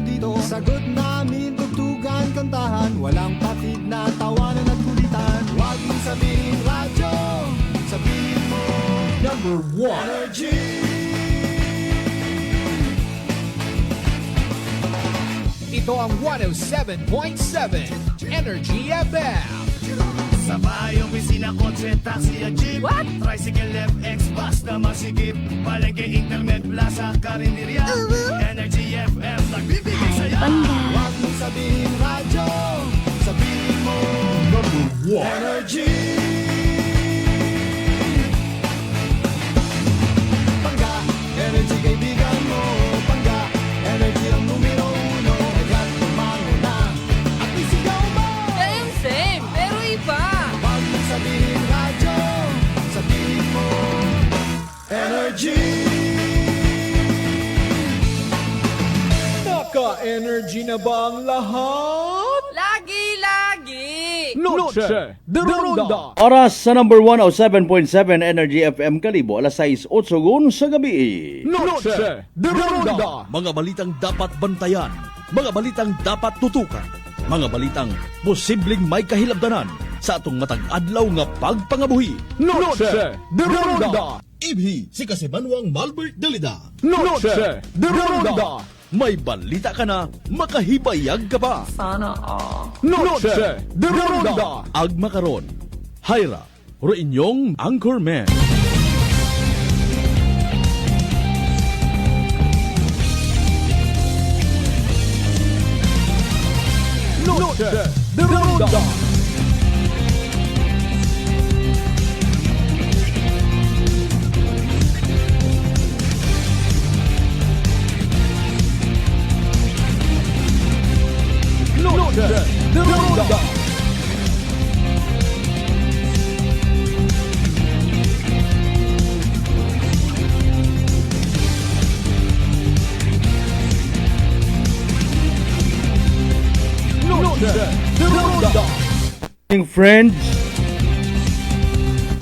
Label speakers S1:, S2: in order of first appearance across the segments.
S1: na dito. Sagot namin, tugtugan, kantahan, walang patid na tawanan at kulitan. Huwag mong sabihin radyo, sabihin mo number 1 Energy.
S2: Ito ang 107.7 Energy FM.
S3: Sa bahay, opisina, kotse, taxi at jeep.
S4: What?
S3: Tricycle, FX, bus na masikip. Palengke, internet, plaza, karinderya. Energy FM, nagbibigay saya.
S1: Huwag mong sabihin radyo, sabihin mo number 1 Energy. Pangga, energy kaibigan mo. Pangga, energy ang numero 1. Kaya't tumango na at isigaw mo.
S4: Same, pero iba.
S1: Huwag mong sabihin radyo, sabihin mo energy. Naka-energy na ba ang lahat?
S4: Lagi.
S2: Noche de Ronda.
S5: Oras sa number 107.7 Energy FM Kalibo, alas 6:08 sa gabi.
S2: Noche de Ronda.
S6: Mga balitang dapat bantayan, mga balitang dapat tutukan, mga balitang posibleng may kahilabdanan sa atong matag adlaw nga pagpangabuhi.
S2: Noche de Ronda.
S6: Ibhi si Kasimanwang Malbert Dalida.
S2: Noche de Ronda.
S6: May balita ka na, makahibayag ka pa.
S4: Sana all.
S2: Noche de Ronda.
S6: Agma karon, Hyra, ro inyong Anchorman.
S2: Noche de Ronda. Noche de Ronda. Noche de Ronda.
S5: Friends,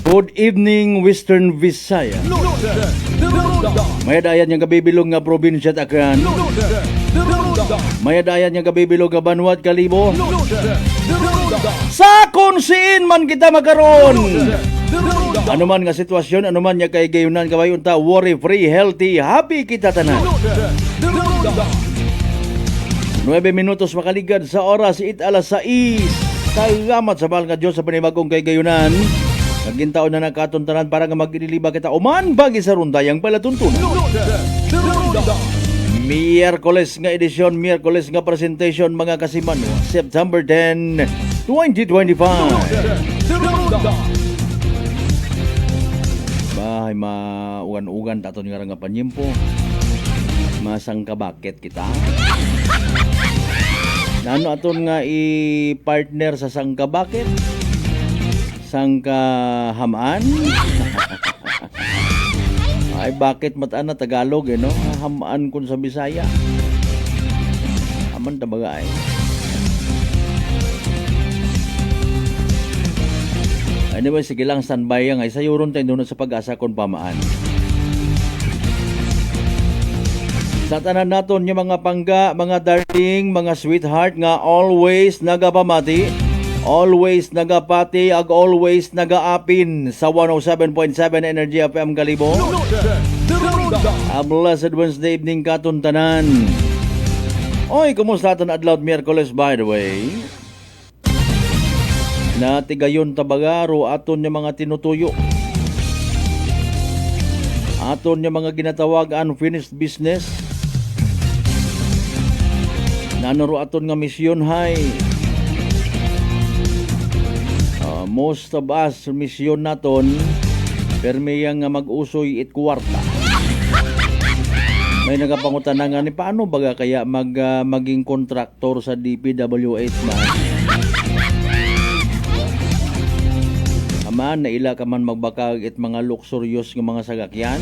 S5: good evening Western Visaya.
S2: Noche de Ronda.
S5: May dayan nga gabibilog nga probinsya Akran.
S2: Noche de Ronda.
S5: May dayan nga gabibilog nga Banwat Kalibo.
S2: Noche de Ronda.
S5: Sa kunsiin man kita magkaroon.
S2: De Ronda.
S5: Ano man nga sitwasyon, ano man nga kay gayunan kabayon ta, worry free, healthy, happy kita tanan.
S2: Noche de Ronda.
S5: 9 minutos makaligad sa oras, alas 6. Salamat sa mahal nga Diyos sa panibagong kay gayunan. Nagintaon na nakatuntanan para nga mag-iniliba kita uman bagi sa rundayang palatuntunan.
S2: Noche de Ronda.
S5: Miyerkules nga edisyon, Miyerkules nga presentation mga kasiman, September 10, 2025.
S2: De Ronda.
S5: Bahay maugan-ugan taton nga nga panyimpo. Masang kabakit kita. Nano aton nga i-partner sa sangkabakit? Sangkahamaan? Ay bakit mataan na Tagalog no? Hamaan kun sa Bisaya. Aman tabaga ay. Anyway, sige lang standby nga. Isa yuron tayo doon sa pag-asa kon pamaan. Sa tanan naton yung mga pangga, mga darling, mga sweetheart nga always nagapamati, always nagapati, ag always nagaapin sa 107.7 Energy FM Kalibo.
S2: Noche de Ronda.
S5: A blessed Wednesday evening katon tanan. Oy, kumusta aton adlaw Miyerkules by the way? Natigayon tabagaro aton yung mga tinutuyo. Aton yung mga ginatawag unfinished business. Nanuro aton nga misyon hay. Most of us misyon naton permiyang nga mag-usoy it kwarta. May nagapangutan nga ni paano baga kaya maging kontraktor sa DPWH man. Aman na ila ka man magbakag it mga luxurious nga mga sagakyan.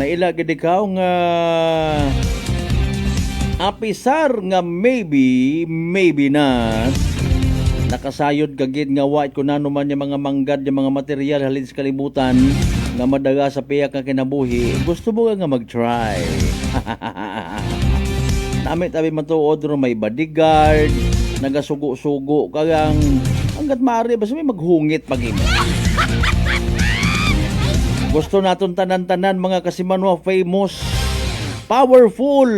S5: Naila gid ikaw nga apisar nga maybe na nakasayod kagid nga wa ko nano man yung mga manggad yung mga material halin sa kalibutan nga madaga sa piyak nga kinabuhi, gusto mo nga mag-try. Namit abi matuod ro may bodyguard, nagasugo-sugo kagang hanggat maaari basta may maghungit pag-imo. Gusto naton tanan-tanan mga kasimanwa famous, powerful,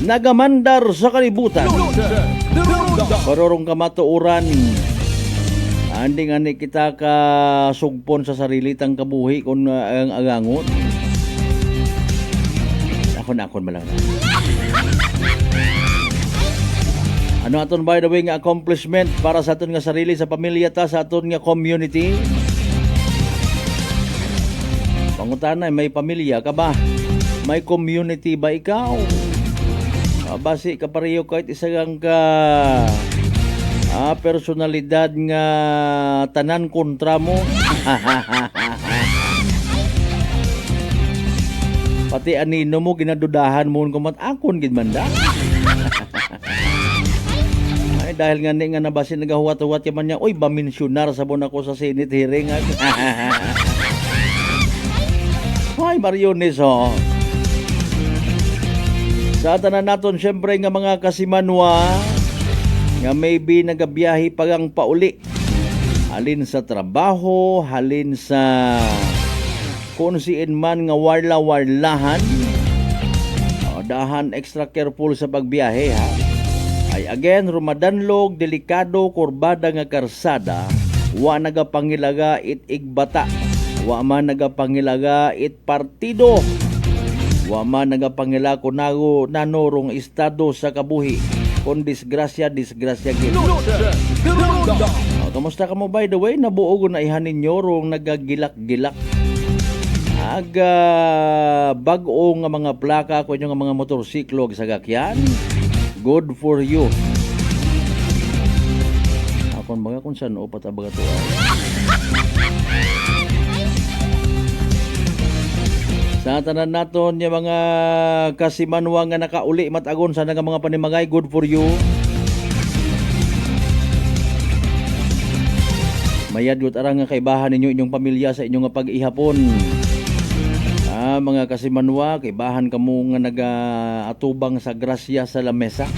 S5: nagamandar sa kalibutan. Karorong kamatuuran, anding ani kita ka sugpon sa sarili tang kabuhi kung ang agangot. Akon malang. Ano aton by the way nga accomplishment para sa aton nga sarili, sa pamilya ta, sa aton nga community? Pangutana, may pamilya ka ba? May community ba ikaw? Basi ka pareho kahit isang ka personalidad nga tanan kontra mo. Pati anino mo ginadudahan mo kung akon gid man da. Ay dahil nga ni nga nabasin nagahuwat-huwat yaman niya, oy ba-mensionar sabon ako sa Senate hearing. Ay Mariones ho. Sa tanan naton syempre nga mga kasimanwa nga maybe nagabiyahe pagang pauli. Halin sa trabaho, halin sa kung siin man nga warla-warlahan. Dahan extra careful sa pagbiyahe ha. Ay again, rumadanlog, delikado, kurbada nga karsada, wa nagapangilaga it igbata, wa man nagapangilaga it partido, wa man nagapangila kunago nanorong estado sa kabuhi, kung disgrasya gid. Kamusta ka mo by the way? Nabuo na ihanin nyo rong nagagilak-gilak. Bag-o nga mga plaka ko nga mga motorsiklo sa gakyan. Good for you. Akon baga kung saan upat abaga to. Sa tanan naton yung mga kasimanwa nga nakauli matagon sa nga mga panimagay, good for you. Mayad yut arang nga kaibahan ninyo inyong pamilya sa inyong pag-ihapon. Mga kasimanwa, kaibahan kamo nga nag-atubang sa grasya sa lamesa.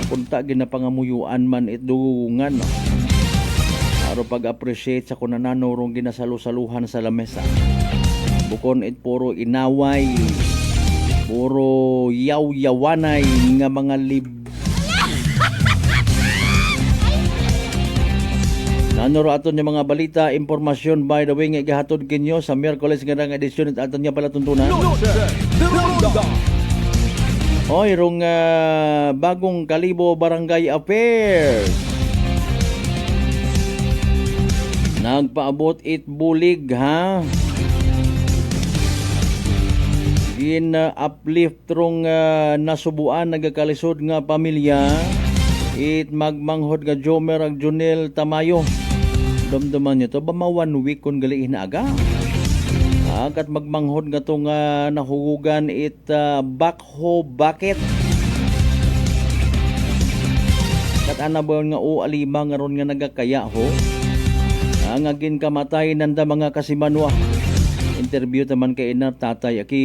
S5: Punta ginapangamuyuan man itdungan. No? Aro pag-appreciate sa kunananorong ginasalusaluhan sa lamesa. Bukon it puro inaway, puro yaw-yawanay nga mga Nanoro aton yung mga balita, impormasyon by the way nga igahatod kinyo sa Miyerkules nga nga edisyon at aton nga palatuntunan. Oy, rong bagong Kalibo Barangay Affairs. Nagpaabot it bulig ha. Uplift rong nasubuan nagakalisod nga pamilya. It magmanghod nga Jomer ag Junel Tamayo. Damdaman nyo to ba ma 1 week kung galiin na aga. Kat magmanghod nga to nga nahugugan it backhoe bucket. Kat anabon nga o alima nga ron nga nagakaya ho. Ang agin kamatay nanda mga kasimanwa. Interview taman kay ina tatay aki.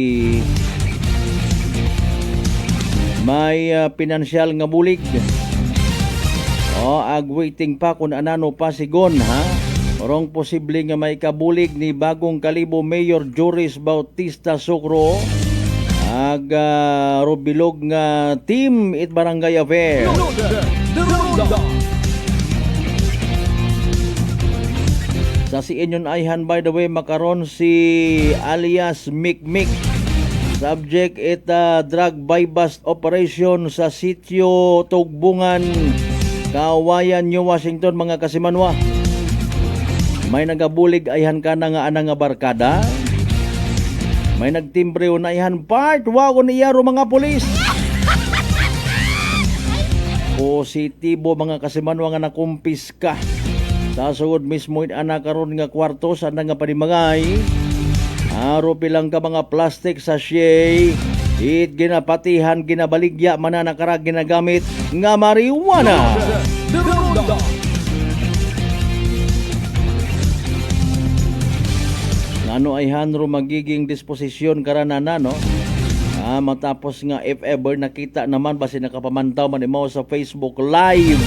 S5: May pinansyal nga bulig. Waiting pa kung anano pa sigon ha. Orong posible nga may kabulig ni bagong Kalibo Mayor Joris Bautista Sucro. Rubilog nga team it Barangay Affair. Sa si Inyon Ayhan by the way makaron si alias Mikmik. Subject it drug buy-bust operation sa sitio Tugbungan, Kawayan, New Washington mga kasimanwa. May nagabulig ayhan ka na nga anang nga barkada. May nagtimbre na ayhan part. Wow, niyaro mga pulis. Positibo mga kasimanwa nga nakumpis ka. Sa sugod mismo anak karon nga kwarto sa nga panimagay. Aro pilang ka mga plastic sachet It ginapatihan, ginabaligya, mananakara, ginagamit nga marijuana.
S2: Derunda.
S5: Ngano ay hanro magiging disposisyon karanana, no? Matapos nga if ever nakita naman basi nakapamantaw man imo sa Facebook Live.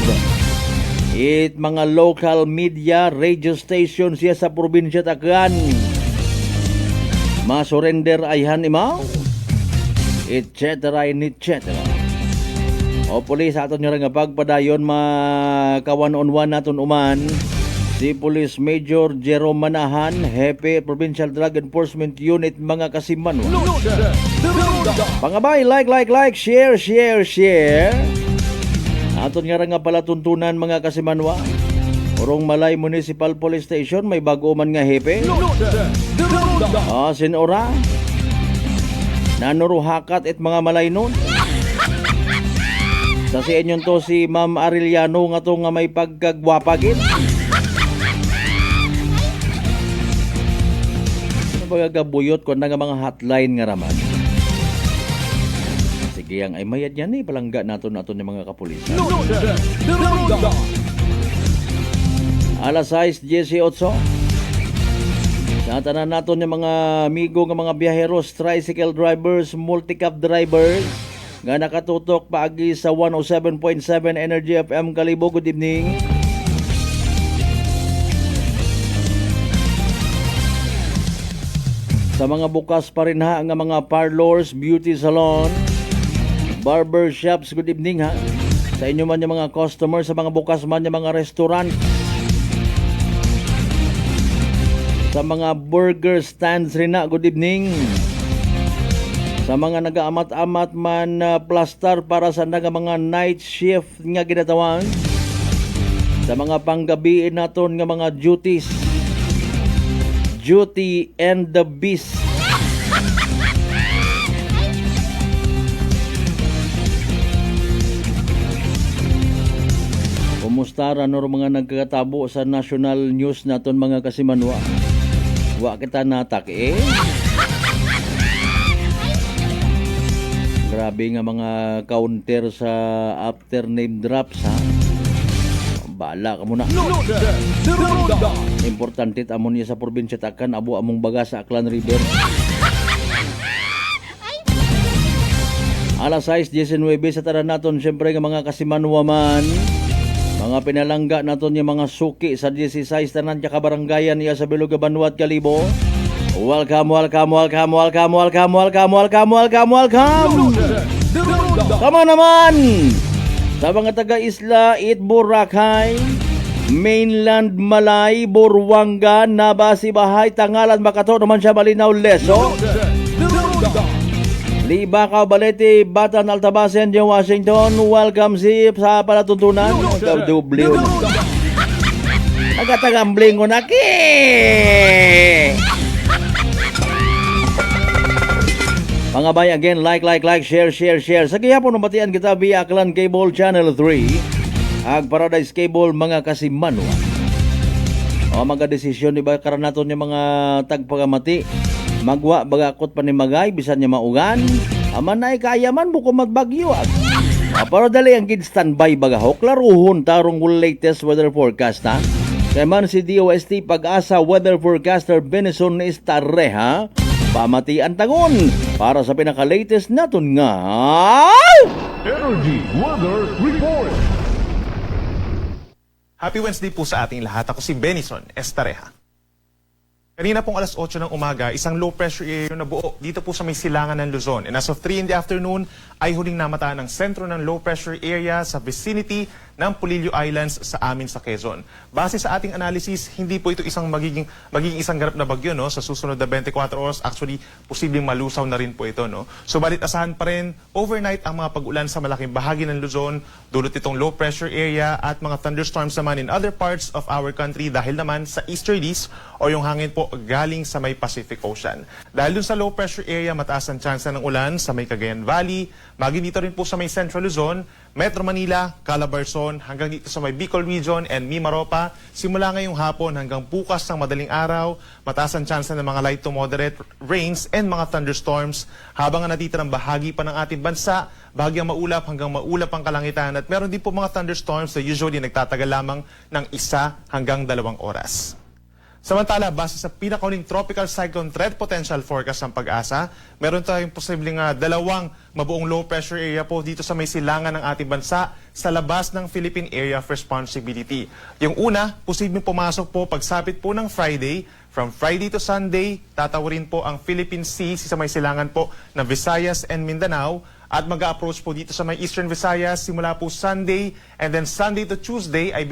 S5: It mga local media, radio station siya sa probinsya Tacloban. Ma-surrender ayhan imaw. Etc. etc. O pulis aton nga pagpadayon makawan-on-one naton uman si Police Major Jerome Manahan, Hepe Provincial Drug Enforcement Unit mga kasiman.
S2: Derunda.
S5: Pangabay, like, share. Aton nga pala tuntunan mga kasimanwa. Urong Malay Municipal Police Station may bago man nga hepe.
S2: Derunda.
S5: Sinora. Nanuruhakat at mga malay nun. Sa si inyon to si Ma'am Arellano nga to nga may pagkagwapagin. Ano ba gagabuyot ko na nga mga hotline nga raman? Sige ang ay mayad yan palangga naton yung mga kapulisan.
S2: Derunda.
S5: Alas 6:18. Sa tanan naton yung mga amigo nga mga biyaheros, tricycle drivers, multi-cab drivers nga nakatutok paagi sa 107.7 Energy FM Kalibo. Good evening. Sa mga bukas pa rin ha nga mga parlors, beauty salon, barber shops, good evening ha. Sa inyo man yung mga customers, sa mga bukas man yung mga restaurant, sa mga burger stands rin na, good evening. Sa mga nag-aamat-amat man plaster para sa mga night shift nga ginatawan. Sa mga panggabiin naton nga mga duties. Duty and the Beast. Kumusta ra no mga nagkatabo sa national news naton mga kasimanwa? Wa kita natak Grabe nga mga counter sa after name drops ha. Bala ka muna.
S2: Derunda.
S5: Importante amon niya sa probinsya Takan abo among baga sa Aklan River. Alas 6:19 sa tanan naton syempre nga mga kasimanwa man. Mga pinalangga naton yung mga suki sa 16 tanan ka kabaranggayan niya sa Beluga Banwat Kalibo. Welcome.
S2: Derunda.
S5: Tama naman. Sa mga taga-isla, Boracay, Mainland Malay, Burwanga, Nabasi, Bahay, Tangalan, Makato, naman siya Malinaw, Leso.
S2: Derunda.
S5: Libakaw, Balete, Batan, Altabasen, Washington. Welcome sa palatuntunan. Dublyo. Nagatagambling ko na Pangabay again, like, share. Sa gihapon nabatian kita via Aklan Cable Channel 3, ag Paradise Cable mga kasimanwa. O mga desisyon di ba karanaton yung mga tagpagamati, magwa bagakot pa ni magay bisan niya maugan, aman ay kaya man buko magbagyo. Pero dali ang kid standby bagahok, laruhon tarong latest weather forecast ha. Kaya man si DOST Pag-asa Weather Forecaster Benison Estarreha, pamatian tagon para sa pinaka-latest naton nga
S2: Energy Weather Report.
S7: Happy Wednesday po sa ating lahat. Ako si Benison Estareja. Kanina pong alas 8 ng umaga, isang low pressure area na buo dito po sa may silangan ng Luzon. And as of 3 in the afternoon, ay huling namataan ang sentro ng low pressure area sa vicinity ng Pulilio Islands sa amin sa Quezon. Base sa ating analysis, hindi po ito magiging isang ganap na bagyo, no? Sa susunod na 24 oras, actually, posibleng malusaw na rin po ito, no? So, balit asahan pa rin, overnight ang mga pag-ulan sa malaking bahagi ng Luzon, dulot itong low pressure area at mga thunderstorms naman in other parts of our country dahil naman sa easterlies o yung hangin po galing sa may Pacific Ocean. Dahil dun sa low pressure area, mataas ang tsansa ng ulan sa may Cagayan Valley, maging dito rin po sa may Central Luzon, Metro Manila, Calabarzon, hanggang dito sa may Bicol Region and Mimaropa. Simula ngayong hapon hanggang bukas ng madaling araw, mataas ang chance ng mga light to moderate rains and mga thunderstorms. Habang ang natitirang bahagi pa ng ating bansa, bahagyang maulap hanggang maulap ang kalangitan at meron din po mga thunderstorms na usually nagtatagal lamang ng 1 hanggang 2 oras. Samantala, base sa pinakauling tropical cyclone threat potential forecast ng Pag-asa, meron tayong posibleng 2 mabuong low pressure area po dito sa may silangan ng ating bansa sa labas ng Philippine Area of Responsibility. Yung una, posibleng pumasok po pagsapit po ng Friday. From Friday to Sunday, tatawarin po ang Philippine Sea sa may silangan po ng Visayas and Mindanao at mag-approach po dito sa may Eastern Visayas simula po Sunday, and then Sunday to Tuesday ay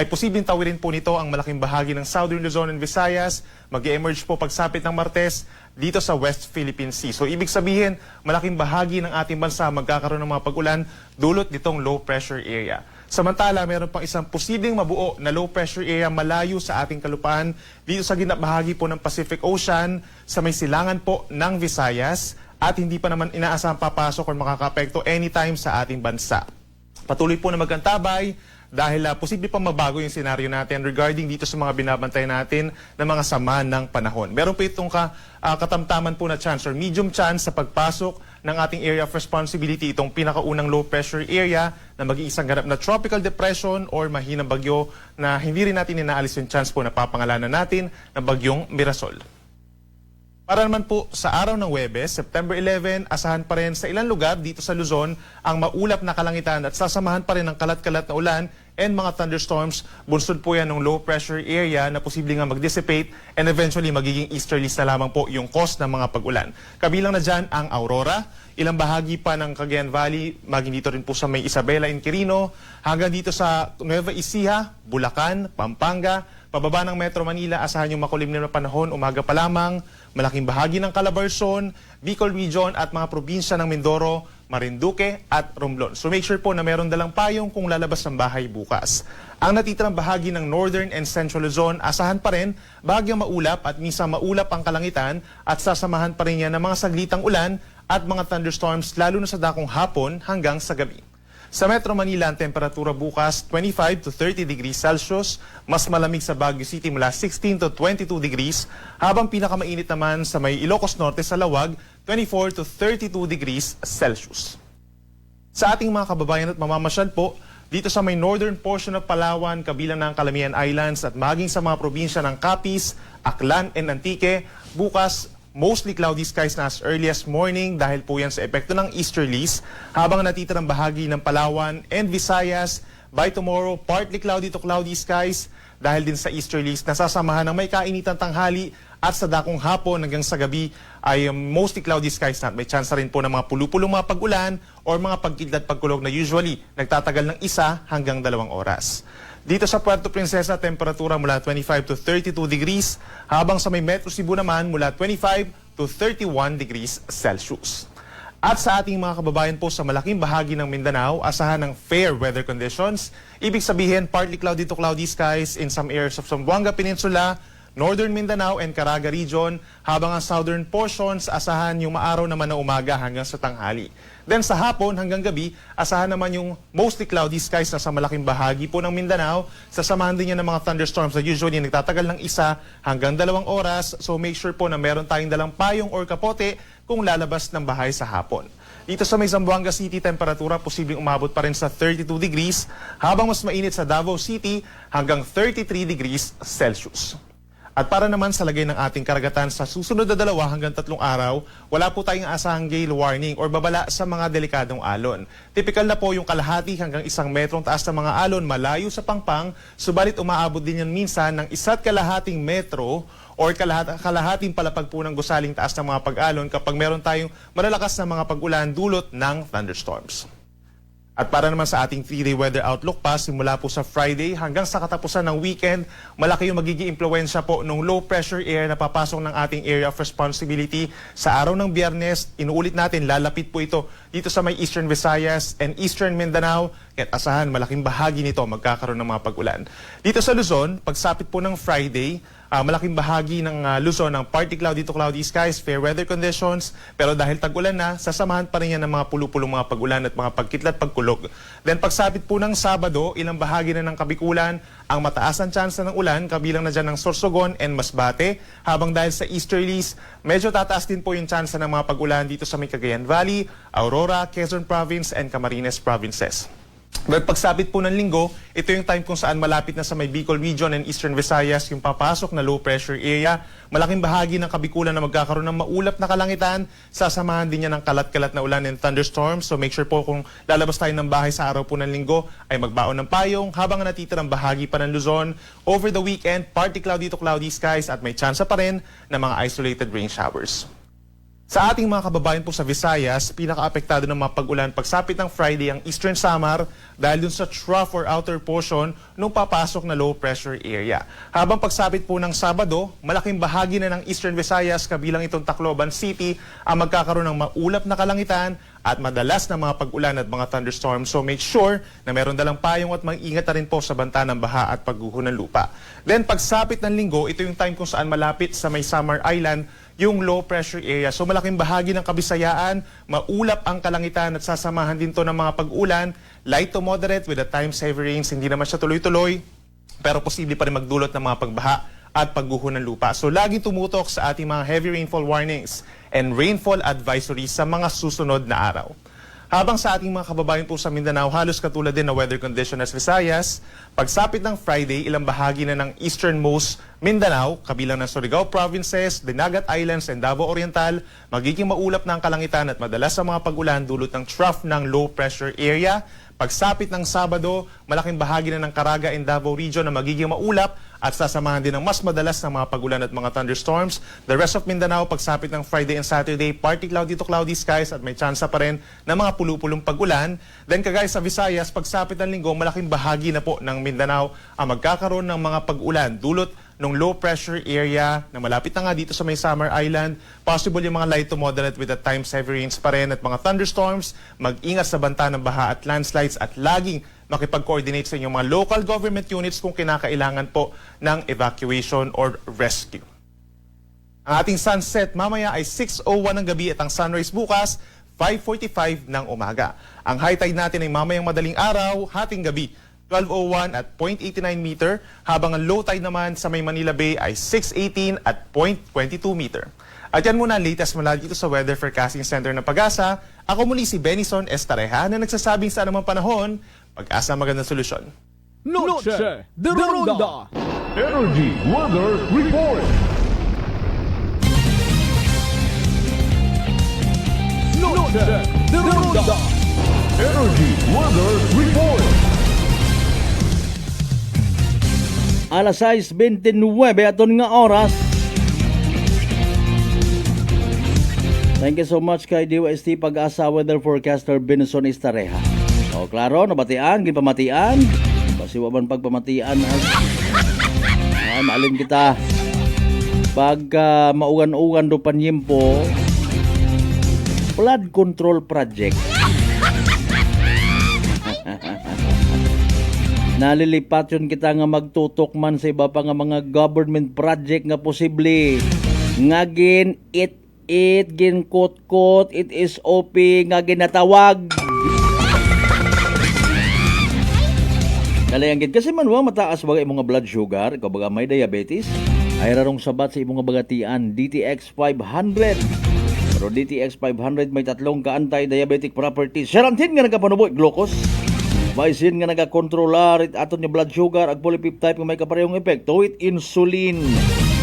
S7: posibleng tawirin po nito ang malaking bahagi ng Southern Luzon and Visayas. Mag-emerge po pagsapit ng Martes dito sa West Philippine Sea. So ibig sabihin, malaking bahagi ng ating bansa magkakaroon ng mga pag-ulan dulot nitong low pressure area. Samantala, meron pang isang posibleng mabuo na low pressure area malayo sa ating kalupaan dito sa bahagi po ng Pacific Ocean sa may silangan po ng Visayas at hindi pa naman inaasahang papasok o makakapekto anytime sa ating bansa. Patuloy po na magkantabay dahil posible pang mabago yung senaryo natin regarding dito sa mga binabantay natin na mga sama ng panahon. Meron po itong katamtaman po na chance or medium chance sa pagpasok ng ating area of responsibility, itong pinakaunang low pressure area na mag-iisang ganap na tropical depression or mahinang bagyo na hindi rin natin inaalis yung chance po na papangalanan natin na bagyong Mirasol. Para naman po sa araw ng Huwebes, September 11, asahan pa rin sa ilang lugar dito sa Luzon ang maulap na kalangitan at sasamahan pa rin ng kalat-kalat na ulan and mga thunderstorms. Bunsod po yan ng low pressure area na posibleng nga mag-dissipate and eventually magiging easterlies na lamang po yung cause ng mga pag-ulan. Kabilang na dyan ang Aurora, ilang bahagi pa ng Cagayan Valley, maging dito rin po sa may Isabela and Quirino, hanggang dito sa Nueva Ecija, Bulacan, Pampanga, pababa ng Metro Manila, asahan yung makulimlim na panahon, umaga pa lamang, malaking bahagi ng Calabarzon, Bicol Region at mga probinsya ng Mindoro, Marinduque at Romblon. So make sure po na meron dalang payong kung lalabas ng bahay bukas. Ang natitirang bahagi ng Northern and Central Luzon, asahan pa rin bahagyang maulap at minsan maulap ang kalangitan at sasamahan pa rin yan ng mga saglitang ulan at mga thunderstorms lalo na sa dakong hapon hanggang sa gabi. Sa Metro Manila, ang temperatura bukas 25 to 30 degrees Celsius, mas malamig sa Baguio City mula 16 to 22 degrees, habang pinakamainit naman sa may Ilocos Norte sa Lawag, 24 to 32 degrees Celsius. Sa ating mga kababayan at mamamasyal po, dito sa may northern portion of Palawan, kabilang ng Calamian Islands at maging sa mga probinsya ng Capiz, Aklan and Antique, bukas mostly cloudy skies na as early as morning dahil po yan sa epekto ng easterlies, habang natitirang bahagi ng Palawan and Visayas, by tomorrow, partly cloudy to cloudy skies dahil din sa easterlies, nasasamahan ng may kainitang tanghali at sa dakong hapon hanggang sa gabi ay mostly cloudy skies na. May chance rin po ng mga pulu-pulong mga pag-ulan or mga pagkidlat pagkulog na usually nagtatagal ng 1 hanggang 2 oras. Dito sa Puerto Princesa, temperatura mula 25 to 32 degrees, habang sa may Metro Cebu naman mula 25 to 31 degrees Celsius. At sa ating mga kababayan po sa malaking bahagi ng Mindanao, asahan ng fair weather conditions. Ibig sabihin, partly cloudy to cloudy skies in some areas of Zamboanga Peninsula, Northern Mindanao and Caraga Region, habang ang southern portions, asahan yung maaraw naman na umaga hanggang sa tanghali. Then sa hapon hanggang gabi, asahan naman yung mostly cloudy skies na sa malaking bahagi po ng Mindanao. Sasamahan din yan ng mga thunderstorms na usually nagtatagal ng 1 hanggang 2 oras. So make sure po na meron tayong dalang payong or kapote kung lalabas ng bahay sa hapon. Dito sa may Zamboanga City, temperatura posibleng umabot pa rin sa 32 degrees, habang mas mainit sa Davao City hanggang 33 degrees Celsius. At para naman sa lagay ng ating karagatan sa susunod na 2 hanggang 3 araw, wala po tayong asahang gale warning or babala sa mga delikadong alon. Typical na po yung kalahati hanggang 1 metrong taas ng mga alon malayo sa Pangpang, subalit umaabot din yan minsan ng 1.5 metro or kalahating palapag po ng gusaling taas ng mga pag-alon kapag meron tayong malalakas na mga pag-ulan dulot ng thunderstorms. At para naman sa ating 3-day weather outlook pa, simula po sa Friday hanggang sa katapusan ng weekend, malaki yung magiging impluensya po ng low pressure air na papasok ng ating area of responsibility. Sa araw ng Biyernes, inuulit natin, lalapit po ito dito sa may Eastern Visayas and Eastern Mindanao. Kaya't asahan, malaking bahagi nito magkakaroon ng mga pag-ulan. Dito sa Luzon, pagsapit po ng Friday, malaking bahagi ng Luzon ng partly cloudy to cloudy skies, fair weather conditions, pero dahil tag-ulan na, sasamahan pa rin yan ng mga pulu-pulong mga pag-ulan at mga pagkitlat pagkulog. Then pagsapit po ng Sabado, ilang bahagi na ng Kabikulan, ang mataas ang tsansa ng ulan, kabilang na dyan ng Sorsogon and Masbate, habang dahil sa easterlies, medyo tataas din po yung tsansa ng mga pag-ulan dito sa may Cagayan Valley, Aurora, Quezon Province, and Camarines Provinces. But pagsapit po ng Linggo, ito yung time kung saan malapit na sa may Bicol Region and Eastern Visayas yung papasok na low pressure area. Malaking bahagi ng Kabikulan na magkakaroon ng maulap na kalangitan. Sasamahan din niya ng kalat-kalat na ulan and thunderstorms. So make sure po kung lalabas tayo ng bahay sa araw po ng Linggo ay magbaon ng payong habang natitirang bahagi pa ng Luzon. Over the weekend, partly cloudy to cloudy skies at may tsansa pa rin ng mga isolated rain showers. Sa ating mga kababayan po sa Visayas, pinaka-apektado ng mga pag-ulan pagsapit ng Friday ang Eastern Samar dahil dun sa trough or outer portion nung papasok na low pressure area. Habang pagsapit po ng Sabado, malaking bahagi na ng Eastern Visayas kabilang itong Tacloban City ang magkakaroon ng maulap na kalangitan at madalas na mga pag-ulan at mga thunderstorms. So make sure na meron dalang payong at mag-ingat na rin po sa banta ng baha at pagguho ng lupa. Then pagsapit ng Linggo, ito yung time kung saan malapit sa may Samar Island yung low pressure area. So malaking bahagi ng Kabisayaan, maulap ang kalangitan at sasamahan din to ng mga pag-ulan, light to moderate with at times heavy rains. Hindi naman siya tuloy-tuloy, pero posible pa rin magdulot ng mga pagbaha at pagguho ng lupa. So laging tumutok sa ating mga heavy rainfall warnings and rainfall advisories sa mga susunod na araw. Habang sa ating mga kababayan po sa Mindanao, halos katulad din na weather condition as Visayas, pagsapit ng Friday, ilang bahagi na ng easternmost Mindanao, kabilang ng Surigao Provinces, Dinagat Islands, and Davao Oriental, magiging maulap na ang kalangitan at madalas sa mga pag-ulan dulot ng trough ng low pressure area. Pagsapit ng Sabado, malaking bahagi na ng Caraga and Davao region na magiging maulap at sasamahan din ng mas madalas na mga pag-ulan at mga thunderstorms. The rest of Mindanao, pagsapit ng Friday and Saturday, partly cloudy to cloudy skies at may tsansa pa rin ng mga pulu-pulong pag-ulan. Then kagaya sa Visayas, pagsapit ng Linggo, malaking bahagi na po ng Mindanao ang magkakaroon ng mga pag-ulan dulot ng low pressure area na malapit na nga dito sa may Samar Island. Possible yung mga light to moderate with at times heavy rains pa rin at mga thunderstorms. Mag-ingat sa banta ng baha at landslides at laging makipag-coordinate sa inyong mga local government units kung kinakailangan po ng evacuation or rescue. Ang ating sunset mamaya ay 6:01 ng gabi at ang sunrise bukas 5:45 ng umaga. Ang high tide natin ay mamayang madaling araw, hating gabi 12:01 at 0.89 meter, habang ang low tide naman sa may Manila Bay ay 6:18 at 0.22 meter. At yan muna ang latest mula dito sa Weather Forecasting Center ng Pag-asa. Ako muli si Benison Estareja na nagsasabing sa anumang panahon, Pag-asa magandang solusyon.
S2: Noche de Ronda. Energy Weather Report. Noche de Ronda. Energy Weather Report.
S5: Alas 6:29 aton nga oras. Thank you so much kay DOST Pag-asa Weather Forecaster Benson Estareja. O klaro, nabatian, gipamatian. Pasiwa man pagpamatian ay maalin kita. Pagka maugan-ugan do panyempo, flood control project. Nalilipat yun kita nga magtutok man sa iba pa nga mga government project nga posible. Nga gin gin kot it is OP nga ginatawag. Kalayang gid kasi man mataas bagay mga blood sugar, ikaw baga may diabetes, ay rarong sabat sa imong bagatian DTX 500. Pero DTX 500 may tatlong ka-anti-diabetic properties. Serantin nga nagapanuboy glucose. Baisin nga nagakontrolar it aton ni blood sugar ag polypeptide nga may kaparehong epekto with insulin.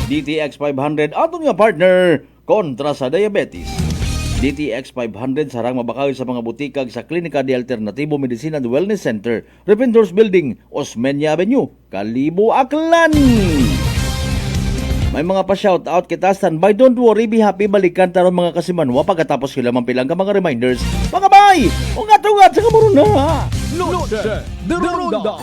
S5: DTX 500 aton nga partner kontra sa diabetes. DTX 500 sarang mabakaw sa mga butikag sa Klinika de Alternativo Medicine and Wellness Center, Rependors Building, Osmeña Avenue, Kalibo, Aklan. May mga pa-shoutout kita, standby, don't worry, be happy, balikan taron mga kasimanwa pagkatapos sila mampilang ka mga reminders. Mga bay! Ungat-ungat sa kamuro na!
S2: Noche de Ronda.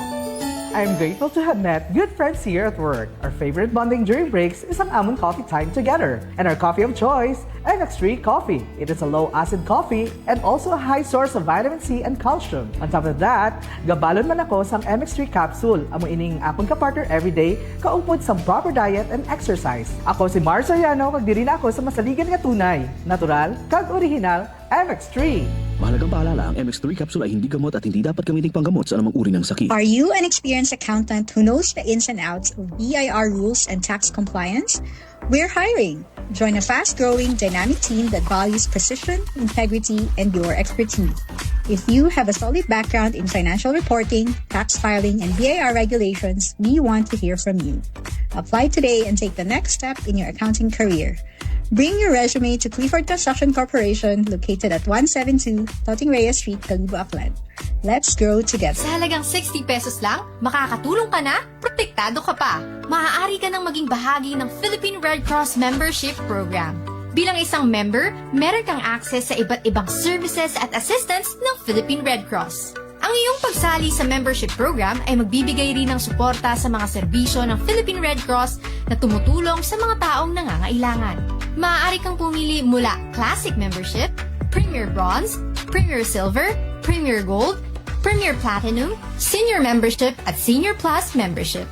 S8: I'm grateful to have met good friends here at work. Our favorite bonding during breaks is ang amon coffee time together. And our coffee of choice, MX3 Coffee. It is a low-acid coffee and also a high source of vitamin C and calcium. On top of that, gabalon man ako sang MX3 capsule. Amo ining akong kapartner everyday, kaupod sa proper diet and exercise. Ako si Mars Soriano, kag diri na ako sa masaligan nga tunay, natural, kag original, MX3.
S9: Mahalagang paalala, ang MX3 capsule ay hindi gamot at hindi dapat gamiting panggamot sa anumang uri ng sakit.
S10: Are you an experienced accountant who knows the ins and outs of BIR rules and tax compliance? We're hiring. Join a fast-growing, dynamic team that values precision, integrity, and your expertise. If you have a solid background in financial reporting, tax filing, and BIR regulations, we want to hear from you. Apply today and take the next step in your accounting career. Bring your resume to Clifford Construction Corporation located at 172 Toting Reyes Street, Calibo, Aklan. Let's grow together.
S11: Sa halagang 60 pesos lang, makakatulong ka na, protektado ka pa. Maaari ka nang maging bahagi ng Philippine Red Cross Membership Program. Bilang isang member, meron kang access sa iba't ibang services at assistance ng Philippine Red Cross. Ang iyong pagsali sa membership program ay magbibigay rin ng suporta sa mga serbisyo ng Philippine Red Cross na tumutulong sa mga taong nangangailangan. Maaari kang pumili mula Classic Membership, Premier Bronze, Premier Silver, Premier Gold, Premier Platinum, Senior Membership at Senior Plus Membership.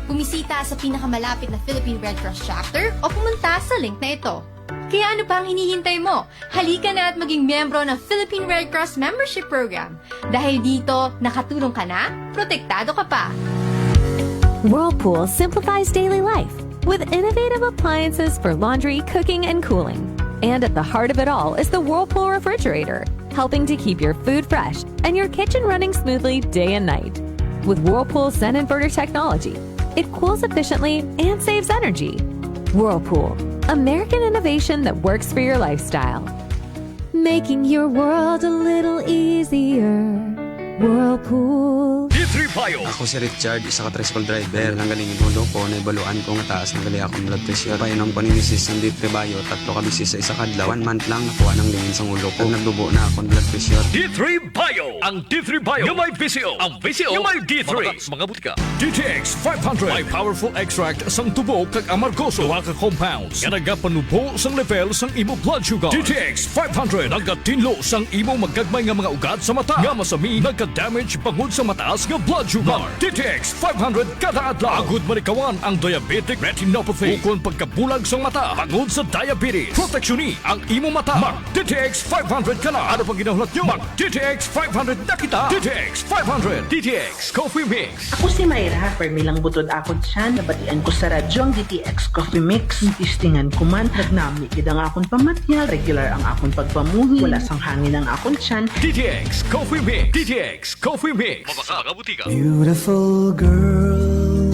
S11: Bumisita sa pinakamalapit na Philippine Red Cross chapter o pumunta sa link na ito. Kaya ano pang hinihintay mo? Halika na at maging miyembro ng Philippine Red Cross Membership Program. Dahil dito, nakatulong ka na, protektado ka pa.
S12: Whirlpool simplifies daily life with innovative appliances for laundry, cooking, and cooling. And at the heart of it all is the Whirlpool refrigerator, helping to keep your food fresh and your kitchen running smoothly day and night. With Whirlpool Sun Inverter technology, it cools efficiently and saves energy. Whirlpool, American innovation that works for your lifestyle. Making your world a little easier. Whirlpool.
S2: D3 Bio.
S13: Ako si Richard, isa ka tricycle driver. Nang galing inulo ko, naibaluan ko nga taas ng gali akong blood pressure. Painong panimisis ng D3 Bio, 3 ka bisis sa isa kadlaw. 1 month lang nakuha ng lingin sa ulo ko. Nagdubo na akong blood pressure.
S2: D3 Bio. Ang D3 Bio. Yung may VCO. Ang VCO. Yung may D3. Mga butika. DTX 500. May powerful extract sang tubo kag amargoso. Duha ka compounds. Nga nagapanubo sang level sang imo blood sugar. DTX 500. Nagatinlo sang imo magagmay nga mga ugat sa mata. Nga masami nagka-damage pangod sa mataas nga blood sugar. DTX 500 kada adlaw. Agud marikawan ang diabetic retinopathy. Ukon pagkabulag sang mata pangod sa diabetes. Proteksyon ni ang imo mata. Mag DTX 500 ka na. Ano pang ginahulat nyo? Mag DTX 500 na kita. DTX 500. DTX Coffee Mix.
S14: Ako si Mayra, permilang butod ako dyan. Nabatian ko sa radyo ang DTX Coffee Mix. Tistingan ko man, nagnami kid ang akong pamatyal. Regular ang akong pagpamuhi. Wala sang hangin ang akong tiyan.
S2: DTX Coffee Mix. DTX Coffee Mix. Mga butika.
S1: Beautiful girl.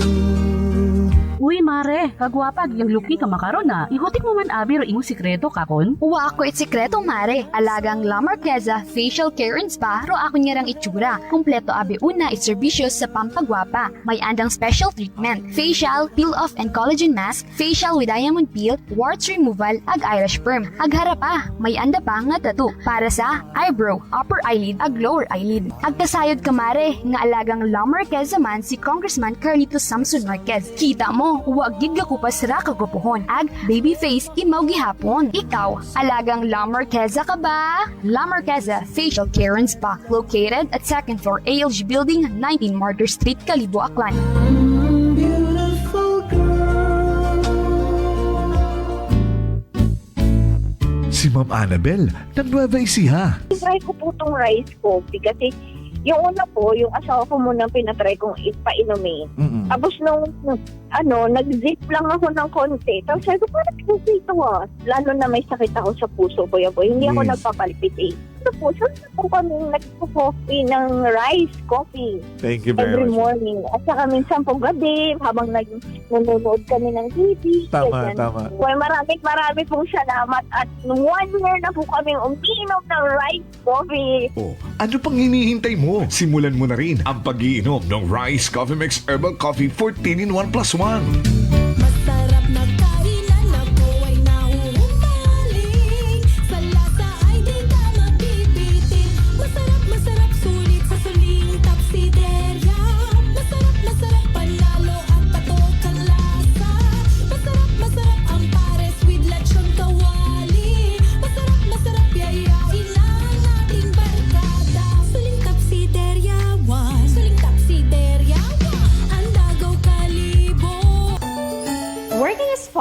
S15: Uy, mare, kagwapag, yung luki ka makaroon na. Ihutik mo man abi ro imo sikreto kakon.
S16: Uwa ako it sikreto, mare. Alagang La Marqueza Facial Care and Spa ro ako niyarang itsura. Kompleto abi una it serbisyos sa pampagwapa. May andang special treatment, facial, peel-off and collagen mask, facial with diamond peel, warts removal, ag eyelash perm. Ag harapa, may anda pa nga tattoo para sa eyebrow, upper eyelid, ag lower eyelid. Ag kasayod ka, mare, nga alagang La Marqueza man si Congressman Carlito Samson Marquez. Kita mo, huwag gid ko pa sira kagupuhon. Ag baby face imaw gihapon. Ikaw, alagang La Marqueza ka ba? La Marqueza Facial Care and Spa, located at 2nd floor ALG Building, 19 Martyr Street, Calibo, Aklan.
S1: Beautiful girl.
S17: Si Ma'am Annabel, ng Nueva Ecija.
S18: Try ko po itong rice coffee kasi yung una po, yung asawa ko munang pinatry kong ipainumin. Tapos nung, nag-zip lang ako ng konti. Tapos sabi ko, parang kasi ito lalo na may sakit ako sa puso ko. Hindi ako nagpapalpit eh. Po, saan po kami nagpo-coffee ng rice coffee.
S17: Thank you very
S18: every
S17: much.
S18: morning. At saka minsan po gabi, habang nanonood kami ng TV.
S17: Tama,
S18: ganyan.
S17: tama.
S18: Well, marami pong salamat. At 1 year na po kami uminom ng rice coffee.
S17: Oh, ano pang hinihintay mo? Simulan mo na rin ang pag-iinom ng Rice Coffee Mix Herbal Coffee 14-in-1+1.
S19: Masarap na kailan ako ay nahuhumaling. Sa lasa ay di ka mapipitin. Masarap, sulit sa suling tapsiderya. Masarap,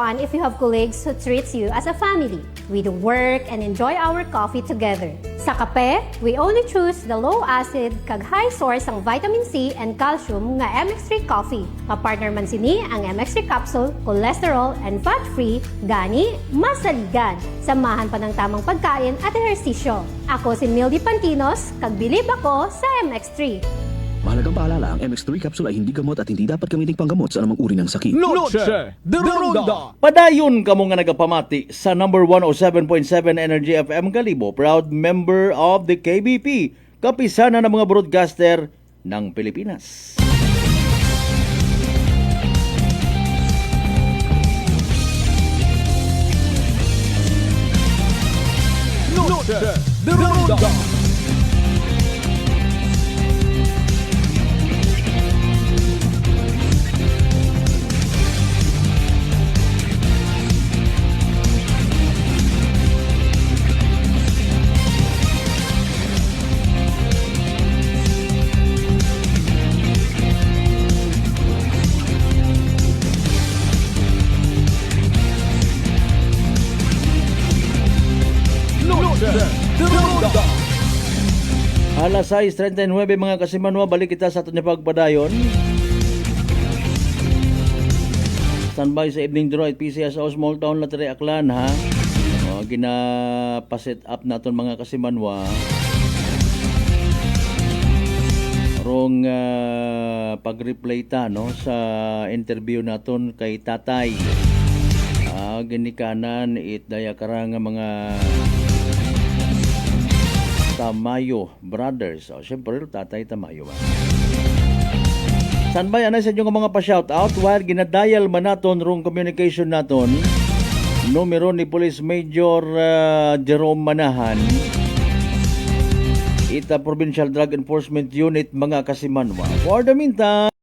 S20: fun if you have colleagues who treats you as a family. We do work and enjoy our coffee together. Sa kape, we only choose the low-acid kag high source ang vitamin C and calcium nga MX3 coffee. Kapartner man sini ang MX3 capsule, cholesterol and fat-free, gani, masaligan. Samahan pa ng tamang pagkain at ehersisyo. Ako si Mildy Pantinos, kag bilib ako sa MX3.
S9: Mahalagang paalala, ang MX3 capsule ay hindi gamot at hindi dapat gamitin panggamot sa anumang uri ng sakit.
S5: Noche de Ronda. Padayon kamo nga nagapamati sa number 107.7 Energy FM Kalibo, proud member of the KBP, kapisana ng mga broadcaster ng Pilipinas.
S2: Noche de Ronda.
S5: Alas 6:39 mga kasimanwa, balik kita sa aton pagpadayon. Standby sa evening draw at PCSO Small Town Lottery Aklan ha. Ginapaset up naton mga kasimanwa. Rong pag-replay ta no sa interview naton kay Tatay. Ginikanan daya karang mga Tamayo Brothers. Siyempre, Tatay Tamayo. Standby, anay sa inyo mga pa-shoutout while ginadial man naton rong communication naton numero ni Police Major Jerome Manahan, Ita Provincial Drug Enforcement Unit mga kasimanwa. For the meantime,